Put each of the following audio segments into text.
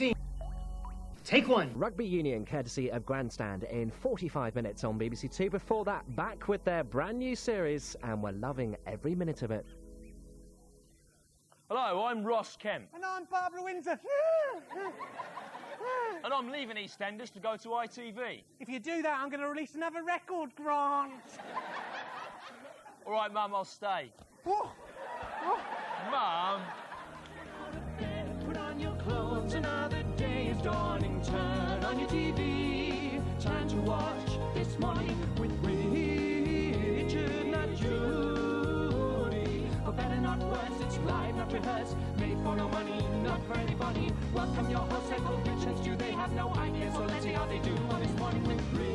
Scene. Take one. Rugby Union, courtesy of Grandstand, in 45 minutes on BBC Two. Before that, back with their brand new series, and we're loving every minute of it. Hello, I'm Ross Kemp. And I'm Barbara Windsor. And I'm leaving EastEnders to go to ITV. If you do that, I'm going to release another record, Grant. All right, Mum, I'll stay. Oh. Oh. Mum. Put on your clothes, another day is dawning. Turn on your TV. Time to watch This Morning with Richard and Judy. For better, not worse, it's live, not rehearsed. Made for no money, not for anybody. Welcome your hosts, Rich and Stu. They have no idea, so let's see how they do on This Morning with Richard.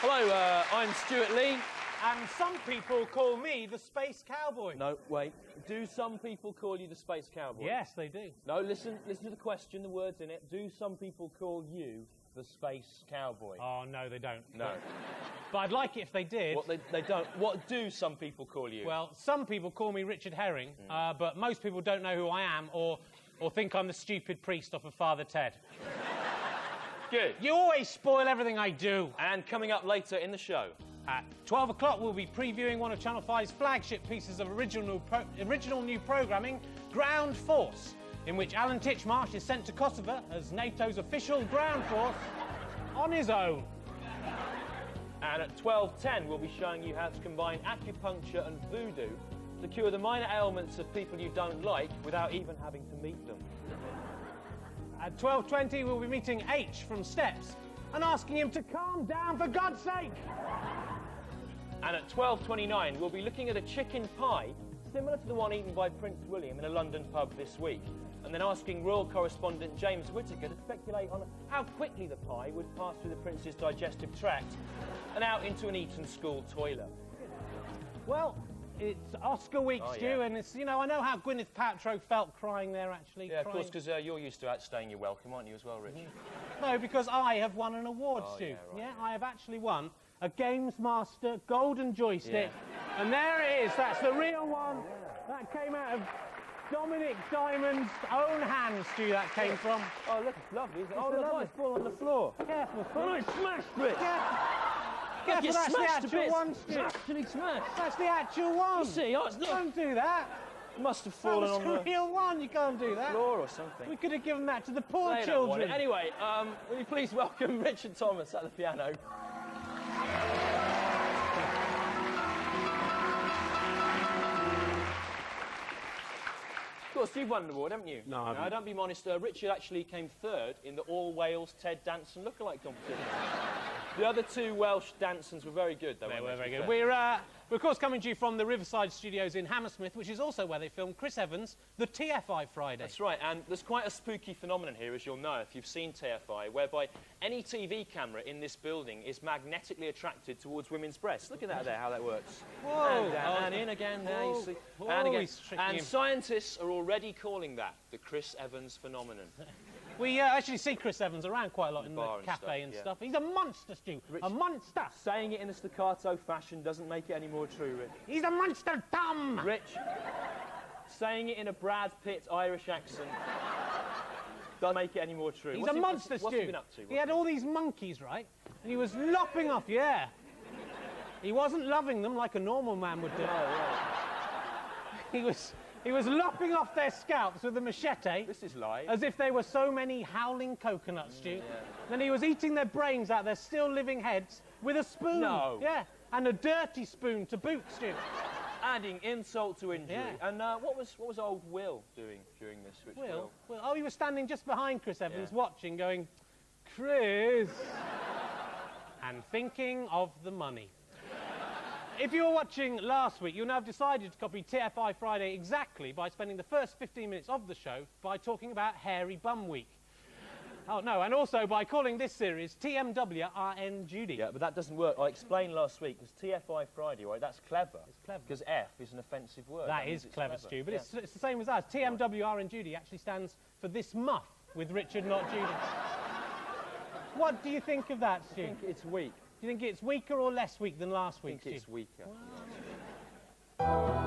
Hello, I'm Stuart Lee. And some people call me the Space Cowboy. No, wait. Do some people call you the Space Cowboy? Yes, they do. No, listen to the question, the words in it. Do some people call you the Space Cowboy? Oh, no, they don't. No. But I'd like it if they did. What, they don't. What do some people call you? Well, some people call me Richard Herring, but most people don't know who I am or think I'm the stupid priest off of Father Ted. Good. You always spoil everything I do. And coming up later in the show. At 12 o'clock, we'll be previewing one of Channel 5's flagship pieces of original new programming, Ground Force, in which Alan Titchmarsh is sent to Kosovo as NATO's official ground force on his own. And at 12:10, we'll be showing you how to combine acupuncture and voodoo to cure the minor ailments of people you don't like without even having to meet them. At 12:20, we'll be meeting H from Steps and asking him to calm down, for God's sake. And at 12:29, we'll be looking at a chicken pie similar to the one eaten by Prince William in a London pub this week, and then asking royal correspondent James Whittaker to speculate on how quickly the pie would pass through the prince's digestive tract and out into an Eton school toilet. Well, it's Oscar week, Stu, yeah. and it's, you know, I know how Gwyneth Paltrow felt crying there, actually. Yeah, of course, because you're used to outstaying your welcome, aren't you, as well, Rich? No, because I have won an award, Stu. Yeah, right. Yeah, I have actually won a Games Master Golden Joystick. Yeah. And there it is. That's the real one. That came out of Dominic Diamond's own hands, Stu, that came from. Oh, look, it's lovely, isn't it? Oh, look, it's fallen on the floor. Careful. Oh, no, it's smashed, Rich. Careful, that's the actual one, It's Stu. actually smashed. That's the actual one. You see, oh, it's not... Don't do that. It must have That fallen was on the the real one. You can't do that. floor or something. We could have given that to the poor They don't want it. children. Anyway, will you please welcome Richard Thomas at the piano. Of course, you've won an award, haven't you? No, I haven't. Don't be modest. Richard actually came third in the All-Wales Ted Danson lookalike competition. The other two Welsh Dansons were very good, though. They were very good. We're, of course, coming to you from the Riverside Studios in Hammersmith, which is also where they filmed Chris Evans' The TFI Friday. That's right, and there's quite a spooky phenomenon here, as you'll know if you've seen TFI, whereby any TV camera in this building is magnetically attracted towards women's breasts. Look at that there, how that works. Whoa! And down, and in again, there you see. Whoa, and again. he's tricking And him. scientists are already calling that the Chris Evans phenomenon. We actually see Chris Evans around quite a lot in the bar and cafe stuff, and yeah. stuff. He's a monster, Stu. Rich, a monster. Saying it in a staccato fashion doesn't make it any more true, Rich. He's a monster, Tom. Rich, saying it in a Brad Pitt Irish accent doesn't make it any more true. He's a monster, What's Stu. he been up to? He had all these monkeys, right? And he was lopping off, yeah. He wasn't loving them like a normal man would do. Oh, right. He was lopping off their scalps with a machete. This is live. As if they were so many howling coconuts, Stu. Yeah. Then he was eating their brains out their still living heads with a spoon. No. Yeah, and a dirty spoon to boot, Stu. Adding insult to injury. Yeah. And what was old Will doing during this? Which Will? Oh, he was standing just behind Chris Evans, Yeah. watching, going, Chris, and thinking of the money. If you were watching last week, you'll now have decided to copy TFI Friday exactly by spending the first 15 minutes of the show by talking about Hairy Bum Week. Oh, no, and also by calling this series TMWRNJ Judy. Yeah, but that doesn't work. I explained last week, because TFI Friday, right, that's clever. It's clever. Because F is an offensive word. That is clever, Stu, but it's the same as ours. TMWRNJ Judy actually stands for This Muff with Richard, Not Judy. What do you think of that, Stu? I think it's weak. Do you think it's weaker or less weak than last week, I think it's weaker. Wow.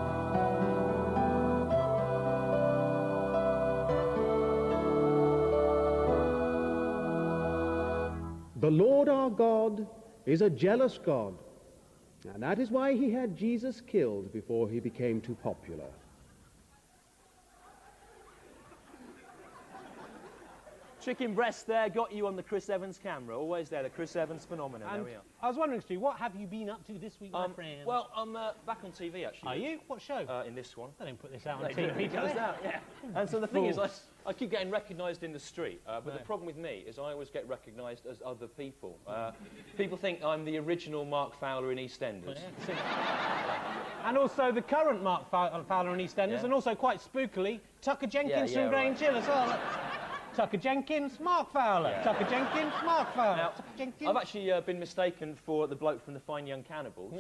The Lord our God is a jealous God, and that is why he had Jesus killed before he became too popular. Chicken breast there, got you on the Chris Evans camera. Always there, the Chris Evans phenomenon. And there we are. I was wondering, Stu, what have you been up to this week, my friend? Well, I'm back on TV, actually. Are you? What show? In this one. They didn't put this out on TV, It goes do they? out, yeah. And so the thing is, I keep getting recognised in the street, but the problem with me is I always get recognised as other people. People think I'm the original Mark Fowler in EastEnders. And also the current Mark Fowler in EastEnders, and also quite spookily, Tucker Jenkins from Grange Hill as well. Tucker Jenkins, Mark Fowler. Yeah. Tucker Jenkins, Mark Fowler. Now, Tucker Jenkins. I've actually been mistaken for the bloke from the Fine Young Cannibals,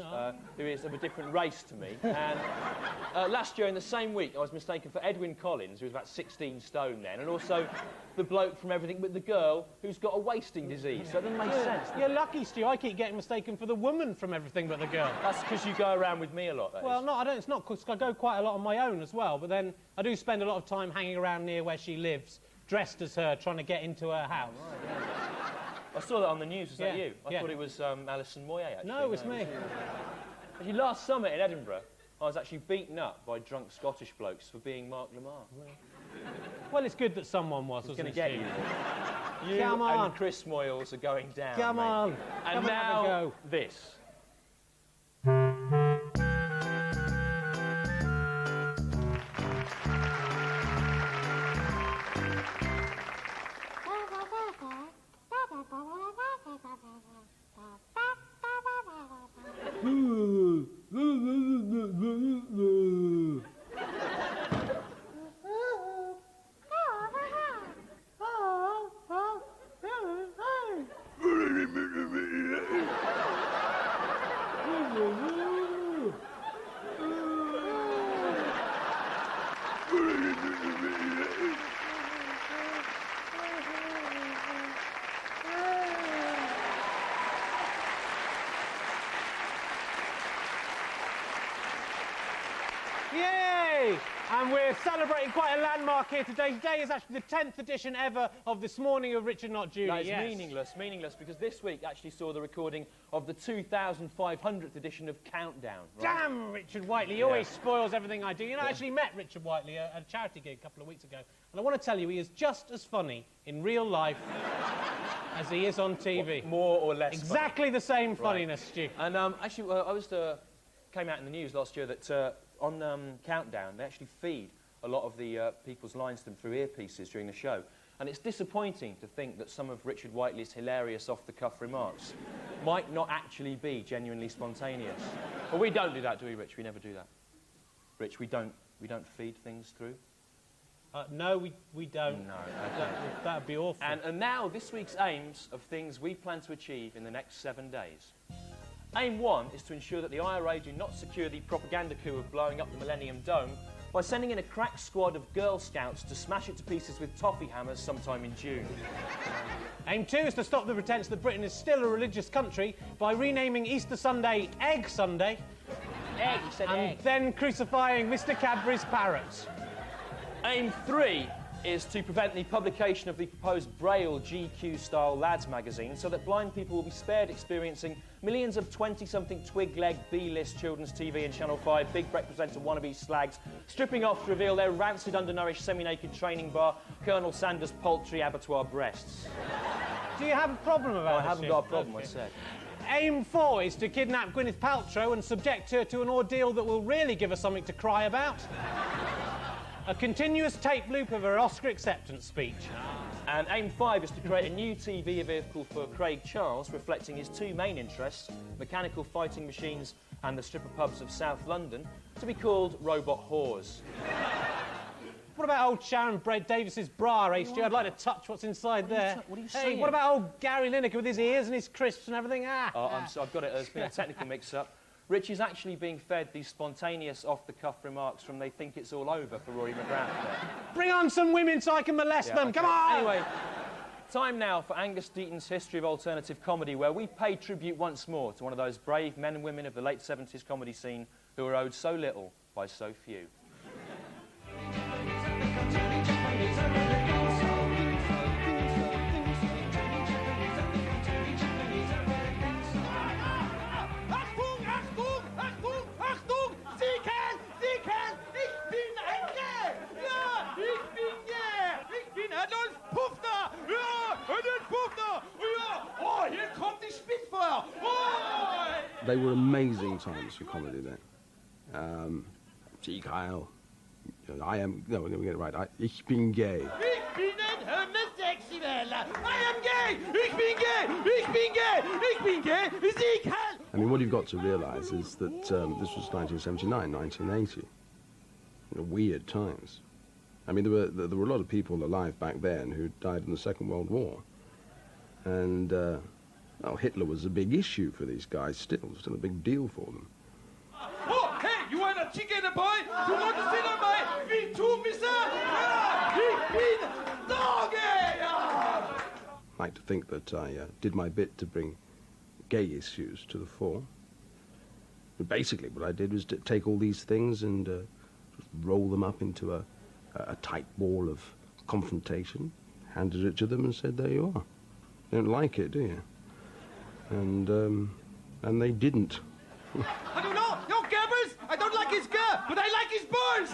who is of a different race to me. And last year, in the same week, I was mistaken for Edwin Collins, who was about 16 stone then, and also the bloke from Everything But the Girl, who's got a wasting disease. So it doesn't make sense. You're lucky, Stu. I keep getting mistaken for the woman from Everything But the Girl. That's because you go around with me a lot, Well, no, I don't. It's not because I go quite a lot on my own as well, but then I do spend a lot of time hanging around near where she lives, dressed as her, trying to get into her house. Right, yeah. I saw that on the news. Was that you? I thought it was Alison Moyet, actually. No, it was me. Actually, last summer in Edinburgh, I was actually beaten up by drunk Scottish blokes for being Mark Lamar. Well, it's good that someone was, wasn't it, Steve? It's going to get you. Come on. And Chris Moyles are going down, Come on. And Come now, go. this. Yay! And we're celebrating quite a landmark here today. Today is actually the 10th edition ever of This Morning of Richard, Not Judy. That is meaningless, because this week actually saw the recording of the 2500th edition of Countdown. Right? Damn, Richard Whiteley, he always spoils everything I do. You know, I actually met Richard Whiteley at a charity gig a couple of weeks ago, and I want to tell you, he is just as funny in real life as he is on TV. What, more or less Exactly the same funniness, Stu. And actually, I came out in the news last year that on Countdown, they actually feed a lot of the people's lines to them through earpieces during the show. And it's disappointing to think that some of Richard Whiteley's hilarious off-the-cuff remarks might not actually be genuinely spontaneous. But we don't do that, do we, Rich? We never do that. Rich, we don't feed things through? No, we don't. No. That'd be awful. And now, this week's aims of things we plan to achieve in the next 7 days. Aim 1 is to ensure that the IRA do not secure the propaganda coup of blowing up the Millennium Dome by sending in a crack squad of Girl Scouts to smash it to pieces with toffee hammers sometime in June. Aim 2 is to stop the pretense that Britain is still a religious country by renaming Easter Sunday Egg Sunday. Egg, you said egg. And then crucifying Mr. Cadbury's parrot. Aim 3 is to prevent the publication of the proposed Braille GQ-style lads magazine so that blind people will be spared experiencing millions of 20-something twig-leg B-list children's TV and Channel 5 Big Breakfast presenter wannabe slags stripping off to reveal their rancid, undernourished, semi-naked training bar, Colonel Sanders' poultry abattoir breasts. Do you have a problem about this? I haven't got a problem, I said. Aim 4 is to kidnap Gwyneth Paltrow and subject her to an ordeal that will really give her something to cry about. A continuous tape loop of her Oscar acceptance speech. And Aim 5 is to create a new TV vehicle for Craig Charles, reflecting his two main interests, mechanical fighting machines and the stripper pubs of South London, to be called Robot Whores. What about old Sharon Davis's bra, Stu? I'd like to touch what's inside there. What are you Hey, saying? what about old Gary Lineker with his ears and his crisps and everything? I've got it. There's been a technical mix-up. Rich is actually being fed these spontaneous, off-the-cuff remarks from They Think It's All Over for Rory McGrath there. Bring on some women so I can molest them. Okay. Come on! Anyway, time now for Angus Deaton's History of Alternative Comedy, where we pay tribute once more to one of those brave men and women of the late 70s comedy scene who were owed so little by so few. They were amazing times for comedy then. Sieg Heil. I am... No, we're going to get it right. Ich bin gay. Ich bin ein Homosexueller. I am gay. Ich bin gay. Ich bin gay. Ich bin gay. Sieg Heil. I mean, what you've got to realise is that this was 1979, 1980. You know, weird times. I mean, there were a lot of people alive back then who died in the Second World War. And, well, Hitler was a big issue for these guys still a big deal for them. Oh, hey, you want a chicken boy? You want to sit on my feet too, mister? Ich bin doggy! I like to think that I did my bit to bring gay issues to the fore. But basically, what I did was to take all these things and roll them up into a tight ball of confrontation, handed it to them and said, there you are. You don't like it, do you? And they didn't. I don't know. No, Gabbers. I don't like his skirt, but I like his balls.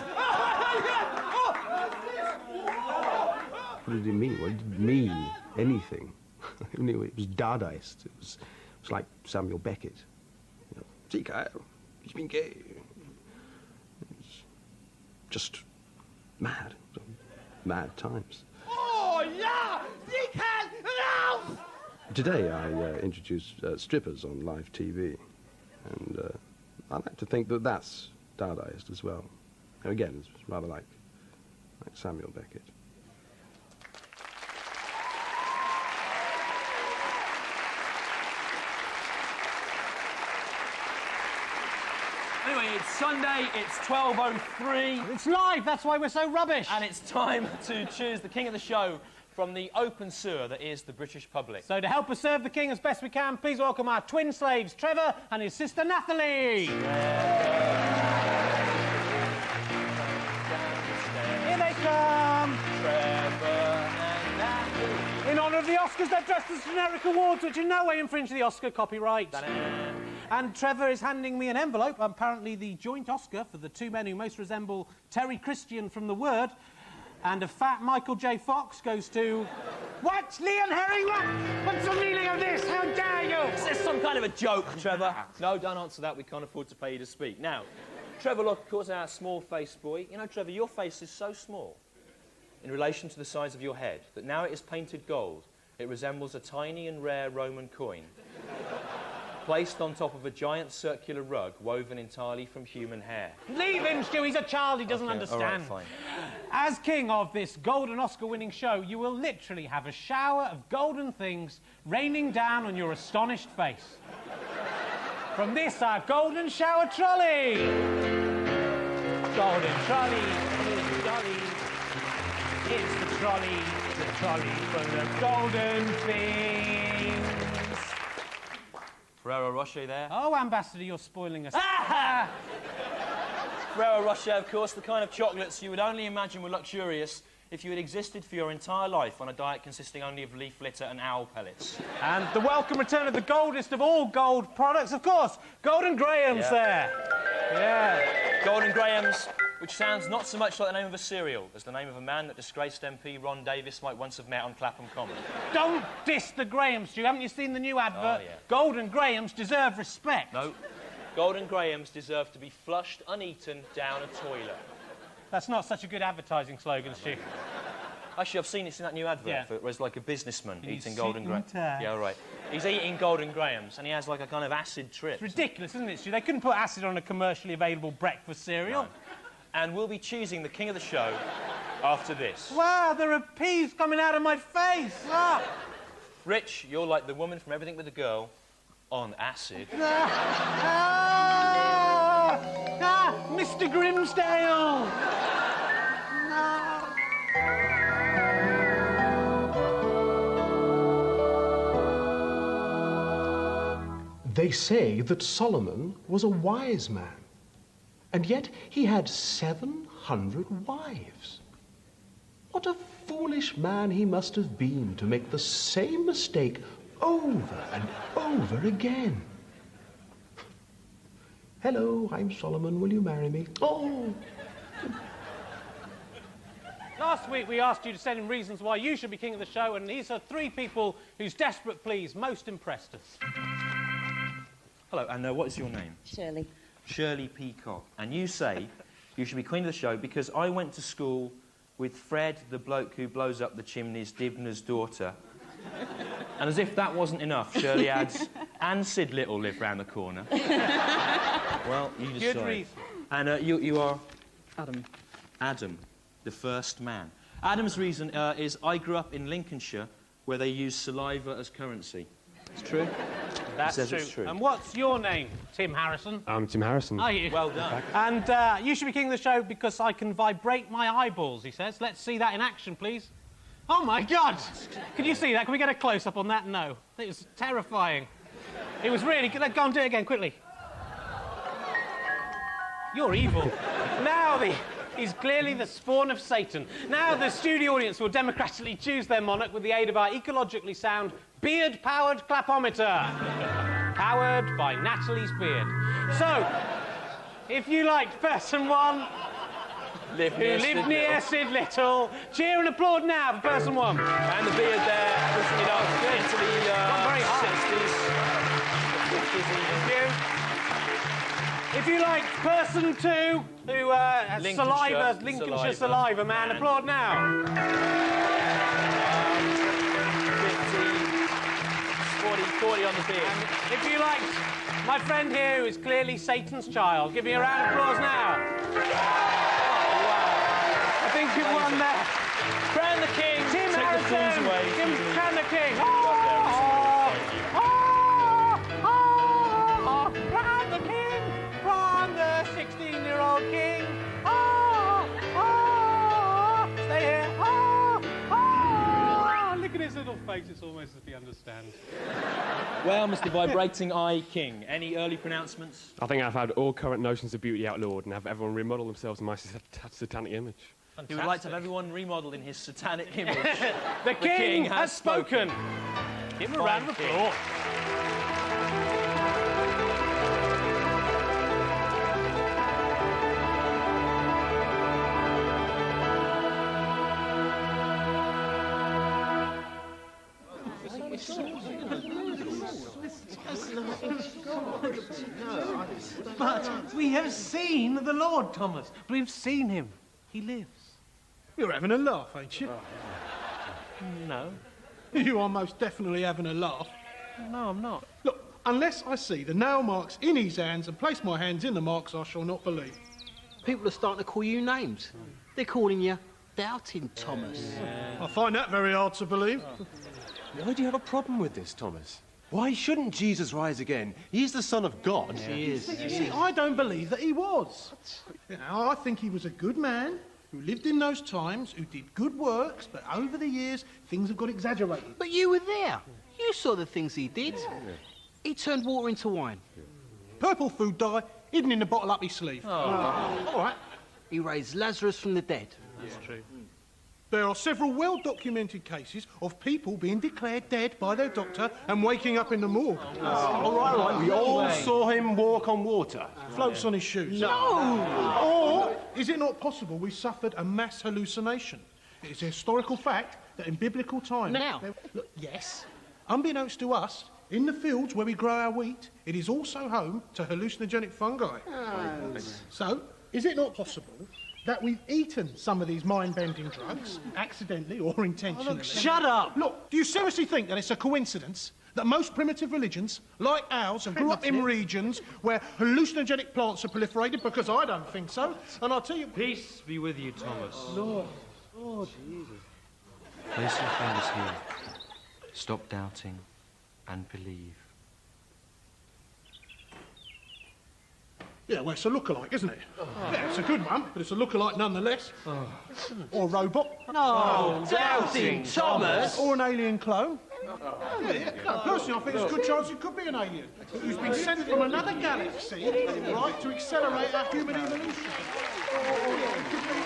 What did it mean? Well, it didn't mean anything. It was Dadaist. It was like Samuel Beckett. Sieg Heil, ich bin gay. It was just mad. Mad times. Oh, yeah! Sieg Heil, raus! Today I introduce strippers on live TV, and I like to think that that's Dadaist as well. And again, it's rather like Samuel Beckett. Anyway, it's Sunday, it's 12:03. It's live, that's why we're so rubbish. And it's time to choose the king of the show from the open sewer that is the British public. So to help us serve the king as best we can, please welcome our twin slaves, Trevor and his sister Nathalie. Here they come. Trevor and Nathalie. In honour of the Oscars, they're dressed as generic awards, which in no way infringe the Oscar copyright. And Trevor is handing me an envelope, apparently the joint Oscar for the two men who most resemble Terry Christian from The Word. And a fat Michael J. Fox goes to... What? Leon Herring? What's the meaning of this? How dare you? Is this some kind of a joke, Trevor? No, don't answer that. We can't afford to pay you to speak. Now, Trevor, look, of course, our small-faced boy. You know, Trevor, your face is so small in relation to the size of your head that now it is painted gold. It resembles a tiny and rare Roman coin placed on top of a giant circular rug woven entirely from human hair. Leave him, Stu. He's a child. He doesn't understand. All right, fine. As king of this golden Oscar-winning show, you will literally have a shower of golden things raining down on your astonished face. From this, our golden shower trolley. Golden trolley, it's the trolley full of golden things. Ferrero Rocher there. Oh, Ambassador, you're spoiling us. Ferrero Rocher, of course, the kind of chocolates you would only imagine were luxurious if you had existed for your entire life on a diet consisting only of leaf litter and owl pellets. And the welcome return of the goldest of all gold products, of course, Golden Grahams there. Yeah. Golden Grahams, which sounds not so much like the name of a cereal as the name of a man that disgraced MP Ron Davis might once have met on Clapham Common. Don't diss the Grahams, Stu. Haven't you seen the new advert? Oh, yeah. Golden Grahams deserve respect. No. Golden Grahams deserve to be flushed uneaten down a toilet. That's not such a good advertising slogan, Stu. Actually, I've seen it in that new advert Yeah. where it's like a businessman eating sit Golden Grahams. tight. Yeah, right. He's eating Golden Grahams and he has like a kind of acid trip. It's ridiculous, isn't it, Stu? They couldn't put acid on a commercially available breakfast cereal. No. and we'll be choosing the king of the show after this. Wow, there are peas coming out of my face! Ah. Rich, you're like the woman from Everything But the Girl on acid. Mr. Grimsdale! They say that Solomon was a wise man, and yet he had 700 wives. What a foolish man he must have been to make the same mistake over and over again. Hello, I'm Solomon. Will you marry me? Oh! Last week we asked you to send in reasons why you should be king of the show, and these are 3 people whose desperate pleas most impressed us. Hello, and what is your name? Shirley. Shirley Peacock. And you say you should be queen of the show because I went to school with Fred, the bloke who blows up the chimneys, Dibner's daughter. And as if that wasn't enough, Shirley adds, and Sid Little live round the corner. Well, you decide. Good reason. And you are? Adam. Adam, the first man. Adam's reason is I grew up in Lincolnshire where they use saliva as currency. It's true? That's Says true. it's true. And what's your name, Tim Harrison? I'm Tim Harrison. Are you? Well done. And you should be king of the show because I can vibrate my eyeballs, he says. Let's see that in action, please. Oh, my God! Can you see that? Can we get a close-up on that? No. It was terrifying. It was really... Go and do it again, quickly. You're evil. Now he's clearly the spawn of Satan. Now the studio audience will democratically choose their monarch with the aid of our ecologically sound beard-powered clapometer. Powered by Natalie's beard. So, if you liked person 1... who lived near Sid Little. Cheer and applaud now for person 1. And the beard there, pushing it up into the very high. 60s, 50s even. If you liked person 2, who has Lincolnshire saliva man, applaud now. 40 on the beard. And if you liked my friend here, who is clearly Satan's child, give me a round of applause now. I think you've won there. Crown the king. Tim Take the thorns Harrison. away. Crown the king. Crown the king. Crown the 16-year-old king. Stay here. Look at his little face. It's almost as if he understands. Well, Mr. Vibrating Eye King, any early pronouncements? I think I've had all current notions of beauty outlawed and have everyone remodel themselves in my satanic image. He would like to have everyone remodelled in his satanic image. The king has spoken. Give him a round of applause. But we have seen the Lord, Thomas. We've seen him. He lives. You're having a laugh, ain't you? No. You are most definitely having a laugh. No, I'm not. Look, unless I see the nail marks in his hands and place my hands in the marks, I shall not believe. People are starting to call you names. They're calling you Doubting Thomas. I find that very hard to believe. Why do you have a problem with this, Thomas? Why shouldn't Jesus rise again? He's the Son of God. He is. You see, I don't believe that he was. You know, I think he was a good man who lived in those times, who did good works, but over the years, things have got exaggerated. But you were there. You saw the things he did. He turned water into wine. Purple food dye hidden in the bottle up his sleeve. All right. He raised Lazarus from the dead. That's true. There are several well-documented cases of people being declared dead by their doctor and waking up in the morgue. All right. We all saw him walk on water. Floats on his shoes. No! Or is it not possible we suffered a mass hallucination? It is a historical fact that in biblical times... Now? Look, yes. Unbeknownst to us, in the fields where we grow our wheat, it is also home to hallucinogenic fungi. So, is it not possible that we've eaten some of these mind-bending drugs, accidentally or intentionally? Shut up! Look, do you seriously think that it's a coincidence that most primitive religions, like ours, have grew up in regions where hallucinogenic plants are proliferated? Because I don't think so. And I'll tell you... Peace be with you, Thomas. Lord. Oh, Jesus. Place your fingers here. Stop doubting and believe. Yeah, well, it's a lookalike, isn't it? Oh. Yeah, it's a good one, but it's a lookalike nonetheless. Oh. Or a robot. No, doubting Thomas. Or an alien clone. Yeah. No, personally, I think there's a good chance it could be an alien who's been sent from another galaxy, right, to accelerate our human evolution. Or it could be...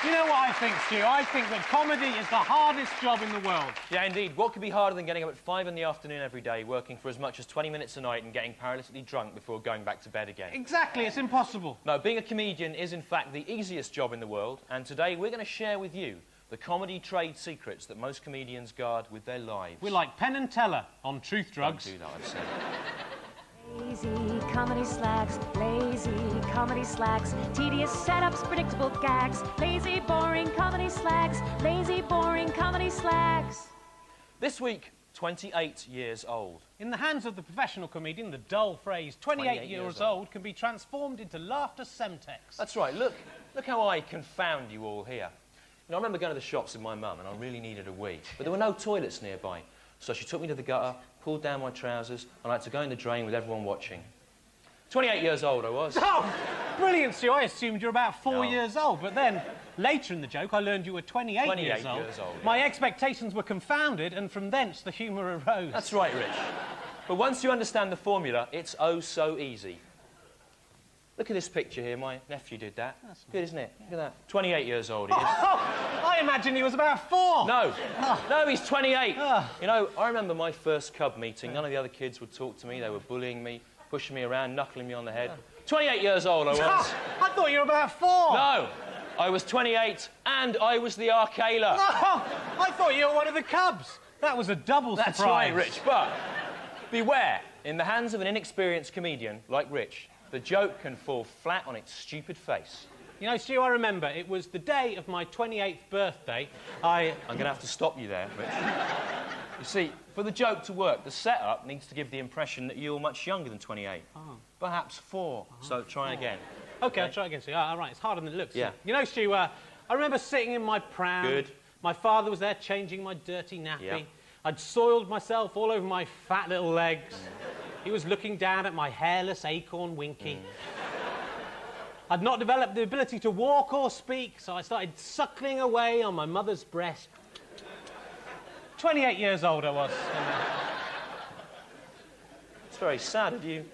You know what I think, Stu? I think that comedy is the hardest job in the world. Yeah, indeed. What could be harder than getting up at 5 in the afternoon every day, working for as much as 20 minutes a night and getting paralytically drunk before going back to bed again? Exactly, it's impossible. No, being a comedian is, in fact, the easiest job in the world, and today we're going to share with you the comedy trade secrets that most comedians guard with their lives. We're like Penn and Teller on Truth Drugs. Don't do that, I've said. Lazy comedy slacks, lazy comedy slacks, tedious setups, predictable gags, lazy boring comedy slacks, lazy boring comedy slacks. This week, 28 years old. In the hands of the professional comedian, the dull phrase 28 years old can be transformed into laughter semtex. That's right, look how I confound you all here. You know, I remember going to the shops with my mum and I really needed a wee, but there were no toilets nearby. So she took me to the gutter, pulled down my trousers, and I had to go in the drain with everyone watching. 28 years old I was. Oh, brilliant, Stu. I assumed you were about 4 years old, but then later in the joke I learned you were 28 years old. Yeah. My expectations were confounded, and from thence the humour arose. That's right, Rich. But once you understand the formula, it's oh so easy. Look at this picture here. My nephew did that. That's good, isn't it? Look at that. 28 years old he is. I imagine he was about 4. No. No, he's 28. You know, I remember my first cub meeting. None of the other kids would talk to me. They were bullying me, pushing me around, knuckling me on the head. 28 years old I was. I thought you were about 4. No. I was 28 and I was the Arcala. I thought you were one of the cubs. That was a double surprise. That's right, Rich, but beware. In the hands of an inexperienced comedian like Rich, the joke can fall flat on its stupid face. You know, Stu, I remember it was the day of my 28th birthday. I'm going to have to stop you there, Rich. You see, for the joke to work, the setup needs to give the impression that you're much younger than 28. Oh. Perhaps 4. So try again. OK, I'll try again, Stu. All right, it's harder than it looks. Yeah. You know, Stu, I remember sitting in my pram. Good. My father was there changing my dirty nappy. Yeah. I'd soiled myself all over my fat little legs. He was looking down at my hairless acorn Winky. I'd not developed the ability to walk or speak, so I started suckling away on my mother's breast. 28 years old I was. It's very sad. You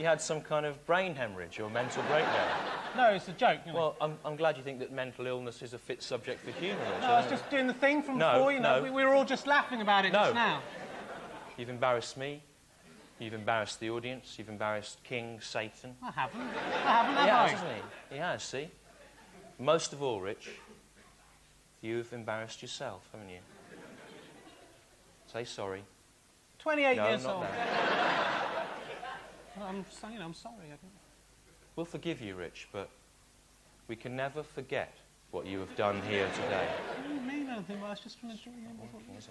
had some kind of brain hemorrhage or mental breakdown. No, it's a joke. Well, I'm glad you think that mental illness is a fit subject for humour. No, I was just doing the thing from before, you know. We were all just laughing about it just now. You've embarrassed me. You've embarrassed the audience. You've embarrassed King Satan. I haven't, have I? He has, hasn't he? He has, see? Most of all, Rich, you've embarrassed yourself, haven't you? Say sorry. 28 years not old. that. I'm sorry. We'll forgive you, Rich, but we can never forget what you have done here today. I didn't mean anything, but I was just trying to enjoy it.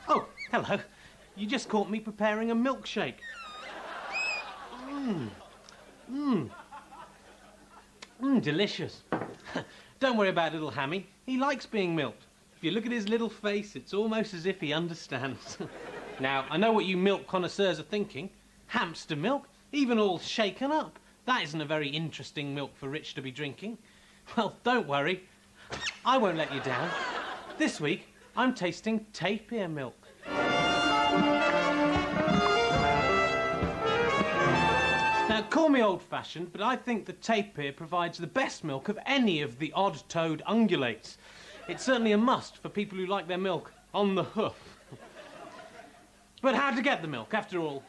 Oh, hello. You just caught me preparing a milkshake. Delicious. Don't worry about little Hammy. He likes being milked. If you look at his little face, it's almost as if he understands. Now, I know what you milk connoisseurs are thinking. Hamster milk, even all shaken up. That isn't a very interesting milk for Rich to be drinking. Well, don't worry. I won't let you down. This week, I'm tasting tapir milk. Now, call me old-fashioned, but I think the tapir provides the best milk of any of the odd-toed ungulates. It's certainly a must for people who like their milk on the hoof. But how to get the milk? After all,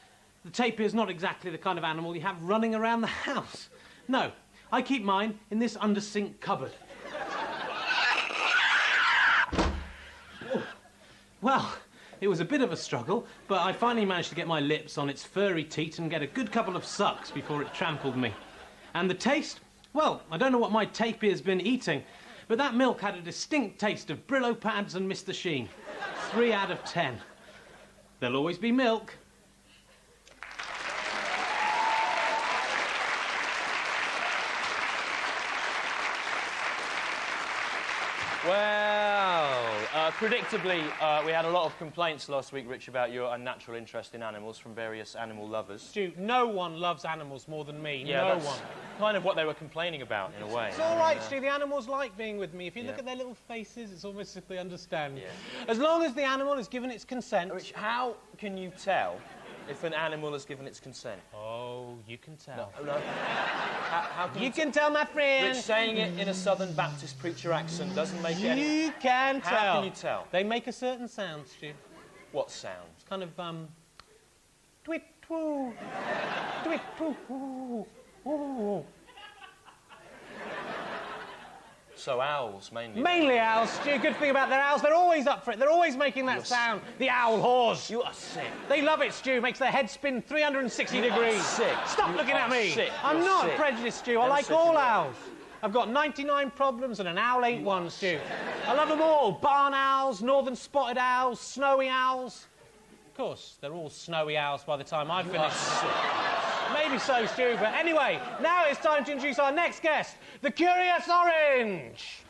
the tapir's not exactly the kind of animal you have running around the house. No, I keep mine in this under-sink cupboard. Well, it was a bit of a struggle, but I finally managed to get my lips on its furry teat and get a good couple of sucks before it trampled me. And the taste? Well, I don't know what my tapir's been eating, but that milk had a distinct taste of Brillo pads and Mr. Sheen. 3 out of 10. There'll always be milk. Well, predictably, we had a lot of complaints last week, Rich, about your unnatural interest in animals from various animal lovers. Stu, no one loves animals more than me. Yeah, no that's one. Kind of what they were complaining about, in a way. It's all right, Stu. The animals like being with me. If you look at their little faces, it's almost as if they understand. Yeah. As long as the animal has given its consent. Rich, how can you tell if an animal has given its consent? Oh, you can tell. No. How can you can tell, my friend. Rich, saying it in a Southern Baptist preacher accent doesn't make it any... You can tell. How can you tell? They make a certain sound, Stu. What sound? It's kind of, twit-twoo. Twit-twoo. Ooh. So owls, mainly. Mainly owls, Stu. Good thing about their owls, they're always up for it. They're always making that sound. The owl whores. You are sick. They love it, Stu. Makes their head spin 360 degrees. Sick. Stop looking at me. Sick. I'm You're not sick. prejudiced, Stu. I like all owls. I've got 99 problems and an owl ain't one, Stu. I love them all. Barn owls, northern spotted owls, snowy owls. Of course, they're all snowy owls by the time I finish. Maybe so, Stu, but anyway, now it's time to introduce our next guest, the Curious Orange.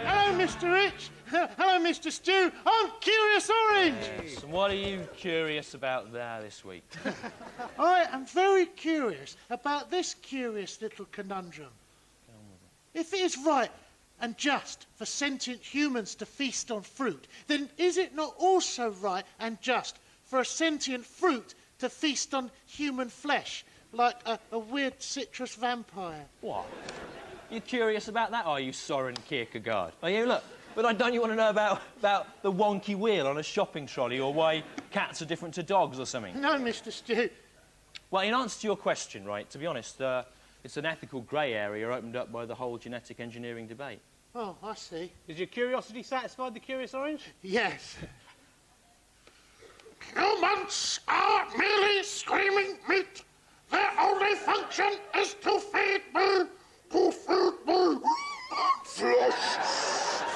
Hello, Mr. Rich. Hello, Mr. Stu. I'm Curious Orange. Yes. And what are you curious about there this week? I am very curious about this curious little conundrum. If it is right and just for sentient humans to feast on fruit, then is it not also right and just for a sentient fruit to feast on human flesh, like a weird citrus vampire? What? You curious about that, are you, Soren Kierkegaard? Are you? Look, but don't you want to know about the wonky wheel on a shopping trolley, or why cats are different to dogs or something? No, Mr. Stu. Well, in answer to your question, right, to be honest, it's an ethical grey area opened up by the whole genetic engineering debate. Oh, I see. Is your curiosity satisfied, the Curious Orange? Yes. Humans are merely screaming meat. Their only function is to feed me. To feed me flesh.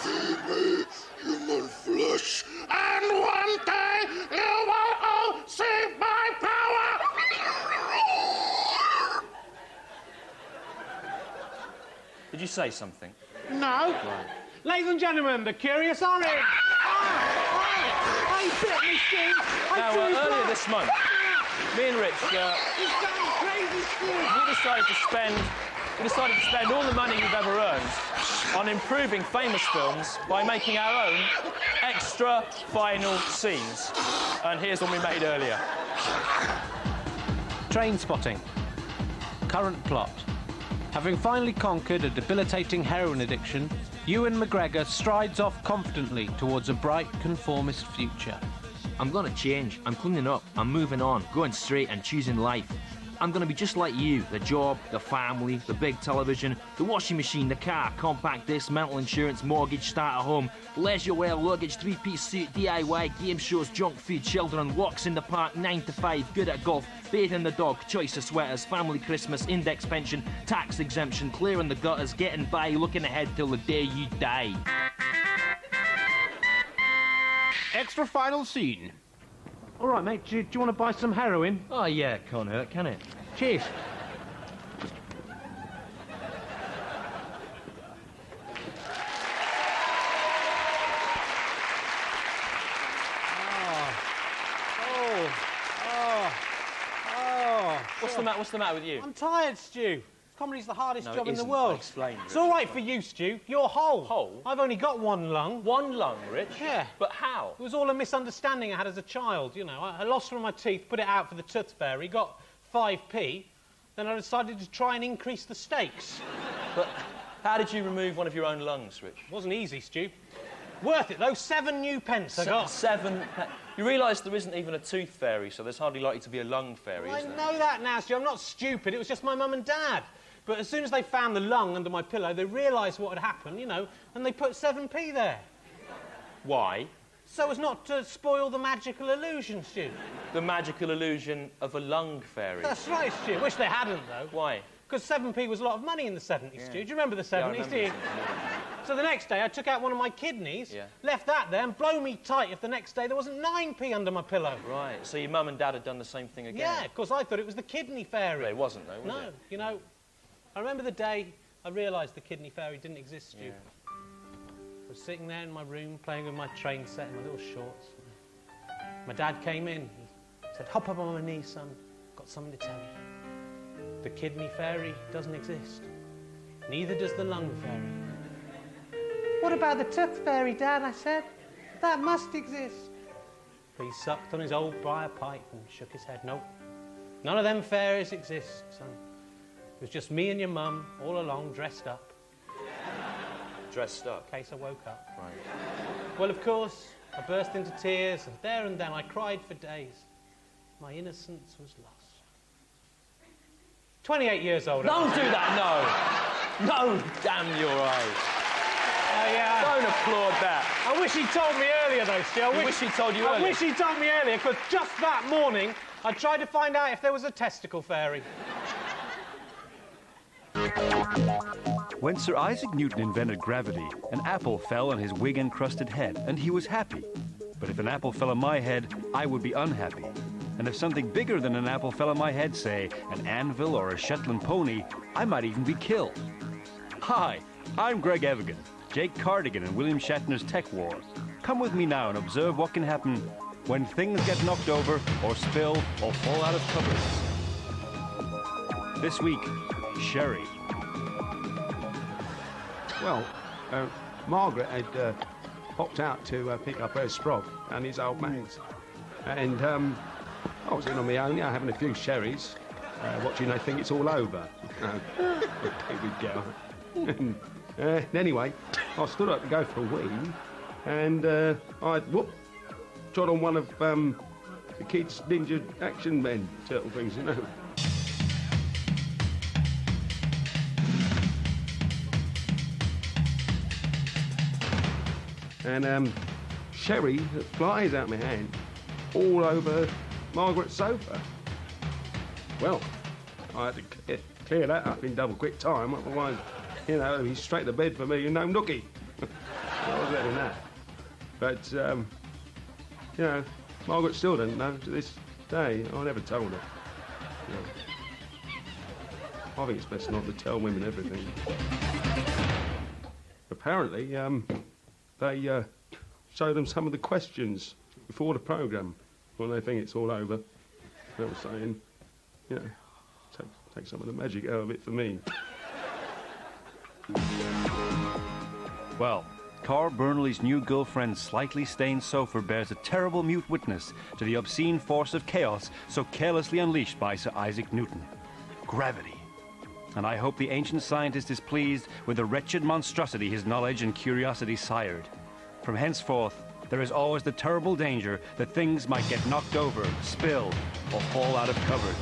Feed me human flesh. And one day you will all see my power. Did you say something? No. Right. Ladies and gentlemen, the Curious Orange. I bit me, Stu. Now, earlier this month, me and Rich, He's going crazy, Stu. we decided to spend all the money we've ever earned on improving famous films by making our own extra final scenes. And here's one we made earlier. Train spotting. Current plot. Having finally conquered a debilitating heroin addiction, Ewan McGregor strides off confidently towards a bright, conformist future. I'm gonna change. I'm cleaning up. I'm moving on, going straight and choosing life. I'm gonna be just like you. The job, the family, the big television, the washing machine, the car, compact disc, mental insurance, mortgage, starter home, leisure wear, luggage, three-piece suit, DIY, game shows, junk food, children, walks in the park, 9 to 5, good at golf, bathing the dog, choice of sweaters, family Christmas, index pension, tax exemption, clearing the gutters, getting by, looking ahead till the day you die. Extra final scene. All right, mate, do you want to buy some heroin? Oh yeah, can't hurt, can it? Cheers. What's the matter with you? I'm tired, Stu. Comedy's the hardest No, job it in the isn't. world. I'll explain, It's Rich. all right for you, Stu. You're whole. Whole? I've only got one lung. One lung, Rich? Yeah. But how? It was all a misunderstanding I had as a child, you know. I lost one of my teeth, put it out for the tooth fairy, got 5p, then I decided to try and increase the stakes. But how did you remove one of your own lungs, Rich? It wasn't easy, Stu. Worth it, though. 7 new pence I got. 7 pence. You realise there isn't even a tooth fairy, so there's hardly likely to be a lung fairy, Well, is there? I know that now, Stu. I'm not stupid. It was just my mum and dad. But as soon as they found the lung under my pillow, they realised what had happened, you know, and they put 7p there. Why? So as not to spoil the magical illusion, Stu. The magical illusion of a lung fairy. That's right, Stu. Wish they hadn't, though. Why? Because 7p was a lot of money in the 70s, Stu. Do you remember the 70s, do you? So the next day, I took out one of my kidneys, left that there, and blow me tight if the next day there wasn't 9p under my pillow. Right, so your mum and dad had done the same thing again? Yeah, because I thought it was the kidney fairy. Well, it wasn't, though, was No, it? you know, I remember the day I realised the kidney fairy didn't exist, Stu. I was sitting there in my room, playing with my train set and my little shorts. My dad came in, he said, hop up on my knees, son, got something to tell you. The kidney fairy doesn't exist. Neither does the lung fairy. What about the tooth fairy, Dad? I said. That must exist. But he sucked on his old briar pipe and shook his head. Nope. None of them fairies exist, son. It was just me and your mum all along, dressed up. Dressed up? In case I woke up. Right. Well, of course, I burst into tears, and there and then I cried for days. My innocence was lost. 28 years old. Don't do that, no! No, damn your eyes. Yeah. Don't applaud that. I wish he'd told me earlier, though, Stu. I wish he'd told you earlier. I wish he'd told me earlier, because just that morning, I tried to find out if there was a testicle fairy. When Sir Isaac Newton invented gravity, an apple fell on his wig-encrusted head, and he was happy. But if an apple fell on my head, I would be unhappy. And if something bigger than an apple fell on my head, say, an anvil or a Shetland pony, I might even be killed. Hi, I'm Greg Evigan, Jake Cardigan in William Shatner's Tech War. Come with me now and observe what can happen when things get knocked over, or spill, or fall out of cupboards. This week, Sherry. Well, Margaret had popped out to pick up her sprog and his old man's. And I was in on my own, having a few sherries, watching I Think It's All Over. David Gower. Anyway, I stood up to go for a wee, and I trod on one of the kids' Ninja Action Men turtle things, you know. And sherry flies out my hand all over Margaret's sofa. Well, I had to clear that up in double quick time, otherwise, you know, he's straight to bed for me and no nookie. I was letting that. But, you know, Margaret still doesn't know to this day. I never told her. You know. I think it's best not to tell women everything. Apparently, they show them some of the questions before the programme when they think it's all over. They were saying, you know, take some of the magic out of it for me. Well, Carl Burnley's new girlfriend's slightly stained sofa bears a terrible mute witness to the obscene force of chaos so carelessly unleashed by Sir Isaac Newton. Gravity. And I hope the ancient scientist is pleased with the wretched monstrosity his knowledge and curiosity sired. From henceforth, there is always the terrible danger that things might get knocked over, spill, or fall out of cupboards.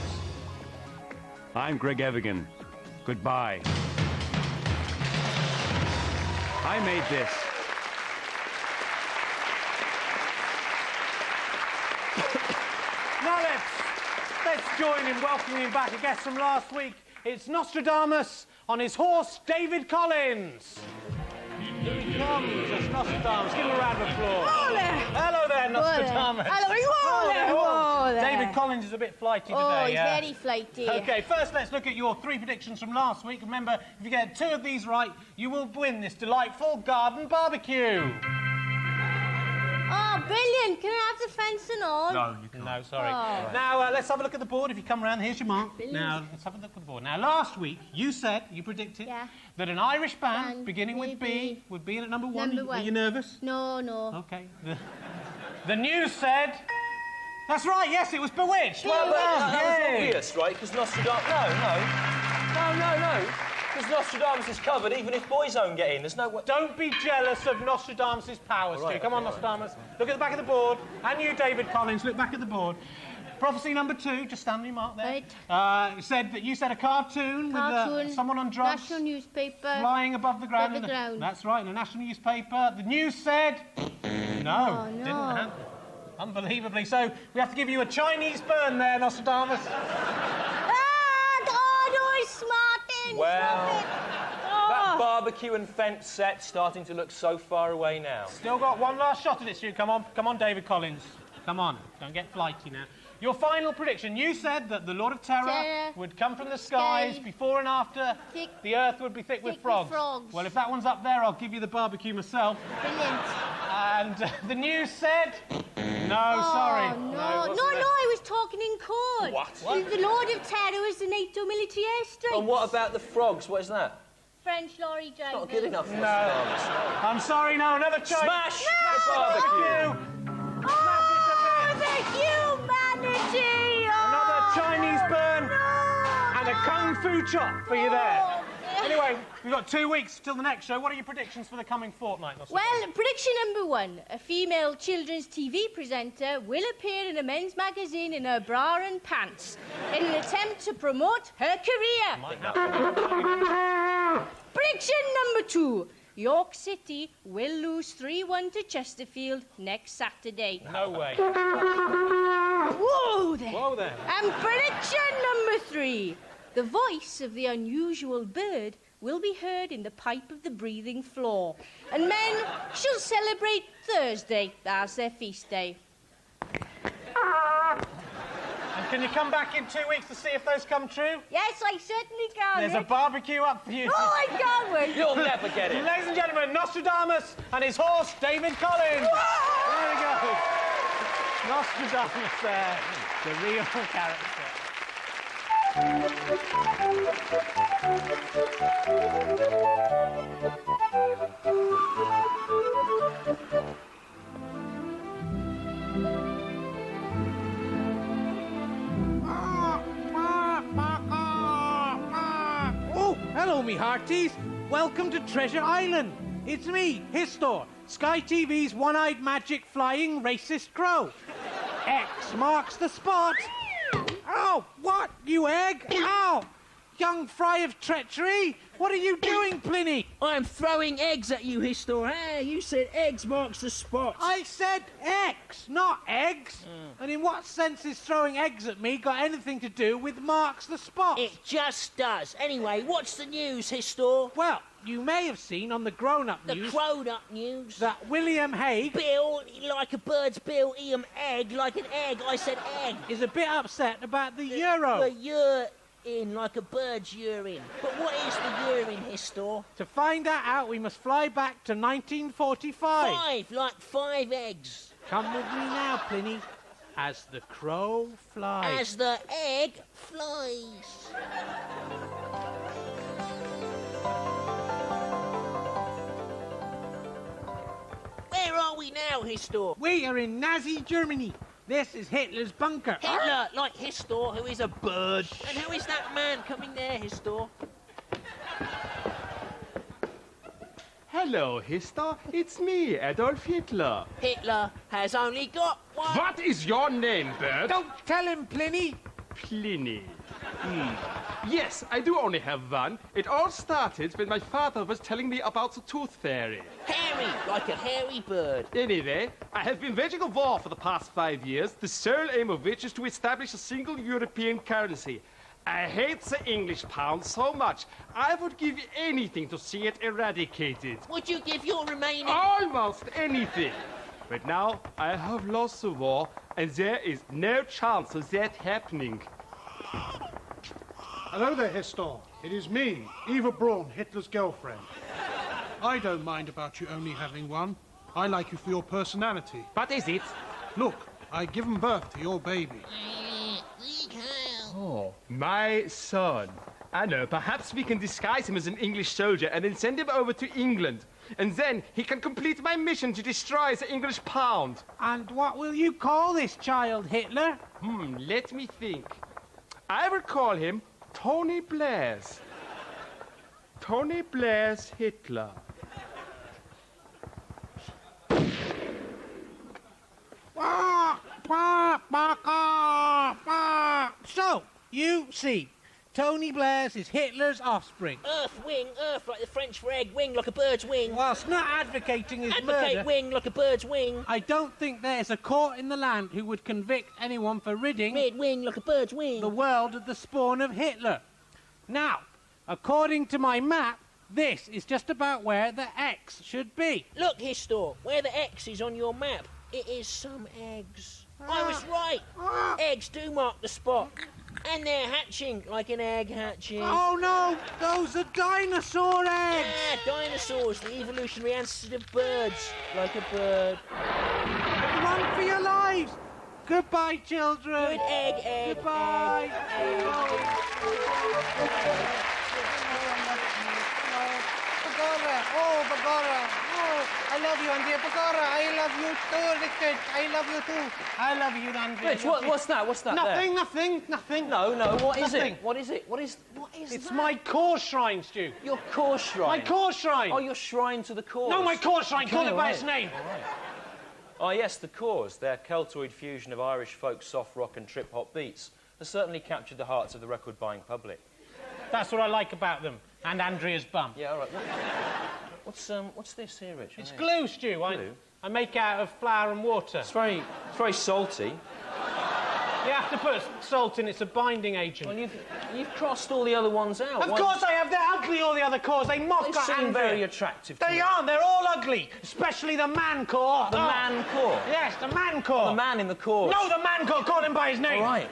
I'm Greg Evigan. Goodbye. I made this. Now let's join in welcoming him back, a guest from last week. It's Nostradamus on his horse, David Collins. Here he comes, it's Nostradamus. Give him a round of applause. Hello there, Nostradamus. Hello there. David Collins is a bit flighty today, Oh, he's yeah? very flighty. OK, first let's look at your 3 predictions from last week. Remember, if you get 2 of these right, you will win this delightful garden barbecue. Oh, brilliant. Can I have the fence and all? No, you can't. No, sorry. Oh. Now, let's have a look at the board. If you come around, here's your mark. Brilliant. Now, let's have a look at the board. Now, last week, you predicted that an Irish band beginning with B would be in at number 1. Are you nervous? No, no. OK. The news said... That's right, yes, it was Bewitched. Well, that was obvious, right? Because Nostradamus... No. Because Nostradamus is covered, even if Boyzone get in. There's no way... Don't be jealous of Nostradamus' powers, Right, Stu. Come on, okay, Nostradamus. Look at the back of the board. And you, David Collins, look back at the board. Prophecy number 2, just stand your mark there. Right. Said that you said a cartoon with someone on drugs. National newspaper. Flying above the ground. Above the ground. That's right, in a national newspaper. The news said... No, Oh, no. didn't happen. Unbelievably. So, we have to give you a Chinese burn there, Nostradamus. Smarting! Well, Stop it. that barbecue and fence set's starting to look so far away now. Still got one last shot at it, Stu. Come on, David Collins. Come on, don't get flighty now. Your final prediction. You said that the Lord of Terror would come from the skies before and after the earth would be thick with frogs. Well, if that one's up there, I'll give you the barbecue myself. Brilliant. And the news said... No, sorry. No, I was talking in code. What? The Lord of Terror is the NATO military airstrike. And what about the frogs? What is that? French lorry drivers. Not good enough. No. I'm sorry, no, another Chinese... Smash! No! Barbecue! Oh, the humanity! Another Chinese burn and a kung fu chop for you there. Anyway, we've got 2 weeks till the next show. What are your predictions for the coming fortnight? Well, prediction number 1. A female children's TV presenter will appear in a men's magazine in her bra and pants in an attempt to promote her career. Prediction number 2. York City will lose 3-1 to Chesterfield next Saturday. No way. Whoa there. Whoa there. And prediction number 3. The voice of the unusual bird will be heard in the pipe of the breathing floor, and men shall celebrate Thursday as their feast day. And can you come back in 2 weeks to see if those come true? Yes, I certainly can. There's a barbecue up for you. Oh, I can't wait. You'll never get it. Ladies and gentlemen, Nostradamus and his horse, David Collins. There we go. Nostradamus there, the real character. Oh, hello, me hearties. Welcome to Treasure Island. It's me, Histor, Sky TV's one-eyed magic flying racist crow. X marks the spot. Ow! What, you egg? Ow! Young fry of treachery! What are you doing, Pliny? I'm throwing eggs at you, Histor. Hey, you said eggs marks the spot. I said X, not eggs. And in what sense is throwing eggs at me got anything to do with marks the spot? It just does. Anyway, what's the news, Histor? Well, you may have seen on the grown-up news... The grown-up news? ...that William Hague... Bill, like a bird's bill, egg, like an egg. I said egg. ...is a bit upset about the euro. The urine, like a bird's urine. But what is the urine, Histor? To find that out, we must fly back to 1945. 5, like 5 eggs. Come with me now, Pliny, as the crow flies. As the egg flies. Where are we now, Histor? We are in Nazi Germany. This is Hitler's bunker. Hitler, like Histor, who is a bird. And who is that man coming there, Histor? Hello, Histor. It's me, Adolf Hitler. Hitler has only got one. What is your name, bird? Don't tell him, Pliny. Pliny. Yes, I do only have one. It all started when my father was telling me about the tooth fairy. Hairy, like a hairy bird. Anyway, I have been waging a war for the past 5 years, the sole aim of which is to establish a single European currency. I hate the English pound so much. I would give anything to see it eradicated. Would you give your remaining... Almost anything. But now I have lost the war, and there is no chance of that happening. Hello there, Histor. It is me, Eva Braun, Hitler's girlfriend. I don't mind about you only having one. I like you for your personality. What is it? Look, I've given birth to your baby. Oh, my son. I know, perhaps we can disguise him as an English soldier and then send him over to England. And then he can complete my mission to destroy the English pound. And what will you call this child, Hitler? Let me think. I will call him Tony Blaise. Tony Blair's Hitler. So, you see, Tony Blair's is Hitler's offspring. Earth, wing, earth, like the French for egg, wing like a bird's wing. Whilst not advocating his murder... wing like a bird's wing. I don't think there's a court in the land who would convict anyone for ridding... Red wing like a bird's wing. ...the world of the spawn of Hitler. Now, according to my map, this is just about where the X should be. Look, Histor, where the X is on your map, it is some eggs. I was right. Eggs do mark the spot. And they're hatching like an egg hatching. Oh no, those are dinosaur eggs! Yeah, dinosaurs, the evolutionary ancestors of birds, like a bird. Run for your lives! Goodbye, children! Good egg. Goodbye! Bagora! Oh, Bagora! Oh, I love you, Andrea. Bagora, I love you too, Richard. I love you too. I love you, Andrea. Rich, what's that? What's that Nothing. No, what is Nothing. it? What is it? What is It's that? my core shrine, Stu. Your core shrine? My core shrine. Oh, your shrine to the cause. No, my core shrine. Call it by its name. All right. Oh, yes, the Cause, their Celtoid fusion of Irish folk, soft rock and trip-hop beats, has certainly captured the hearts of the record-buying public. That's what I like about them. And Andrea's bum. Yeah, all right. What's this here, Rich? It's glue, Stu. Glue? I make it out of flour and water. It's very salty. You have to put salt in. It's a binding agent. Well, you've crossed all the other ones out. Of course I have. They're ugly, all the other cores. They mock They seem Andrea. very attractive to They me. aren't. They're all ugly. Especially the man core. The man core? Yes, the man core. The man in the cause. No, the man core. Call him by his name. All right.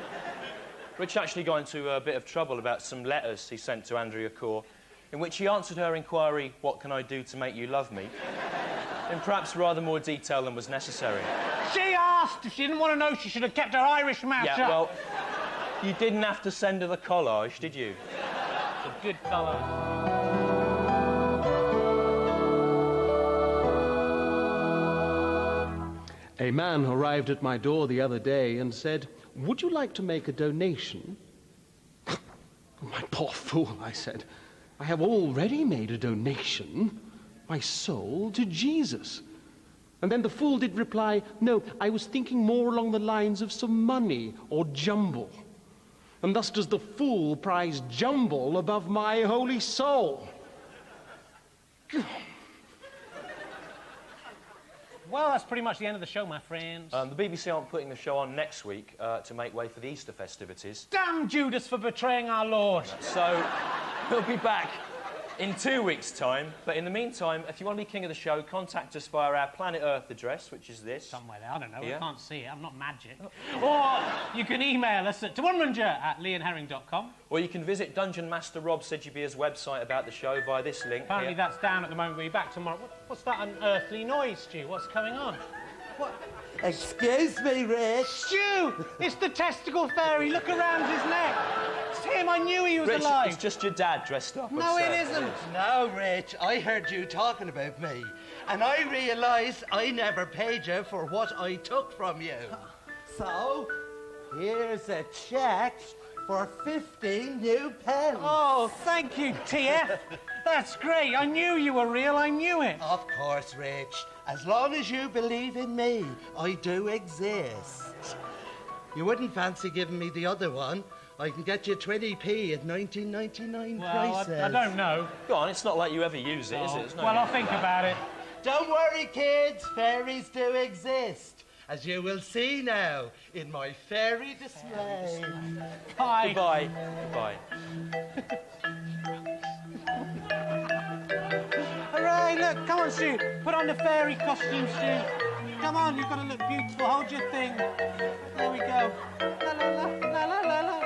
Rich actually got into a bit of trouble about some letters he sent to Andrea Core, in which he answered her inquiry, "What can I do to make you love me?" in perhaps rather more detail than was necessary. She asked. If she didn't want to know, she should have kept her Irish mouth shut. Yeah, well, you didn't have to send her the collage, did you? It's a good colour. A man arrived at my door the other day and said, "Would you like to make a donation?" "My poor fool," I said. "I have already made a donation, my soul to Jesus." And then the fool did reply, "No, I was thinking more along the lines of some money or jumble. And thus does the fool prize jumble above my holy soul." Well, that's pretty much the end of the show, my friends. The BBC aren't putting the show on next week to make way for the Easter festivities. Damn Judas for betraying our Lord. So, we'll be back in 2 weeks' time. But in the meantime, if you want to be king of the show, contact us via our Planet Earth address, which is this. Somewhere there, I don't know. Here. I can't see it. I'm not magic. Or you can email us at TMWRNJ@leeandherring.com. Or you can visit Dungeon Master Rob Sedgebeer's website about the show via this link. Apparently here. that's down at the moment. We'll be back tomorrow. What's that unearthly noise, Stu? What's going on? What? Excuse me, Rich. Stu! It's the testicle fairy. Look around his neck. It's him. I knew he was Rich, alive. it's just your dad dressed up. No, it isn't. No, Rich, I heard you talking about me, and I realised I never paid you for what I took from you. So, here's a cheque for 15 new pence. Oh, thank you, TF. That's great. I knew you were real. I knew it. Of course, Rich. As long as you believe in me, I do exist. You wouldn't fancy giving me the other one? I can get you 20p at 19.99 prices. I don't know. Go on, it's not like you ever use it, is it? It's no Well, I'll think about it. Don't worry, kids. Fairies do exist, as you will see now in my fairy display. Bye. Goodbye. Goodbye. Hooray, look, come on, Stu. Put on the fairy costume, Stu. Come on, you've got to look beautiful. Hold your thing. There we go. La la la, la la la la.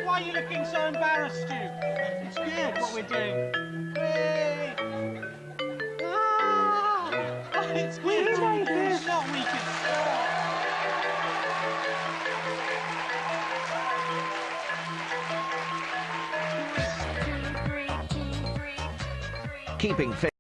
Why are you looking so embarrassed, Stu? It's good what we're doing. Hey. It's good. It's not weak, it's Keeping fit.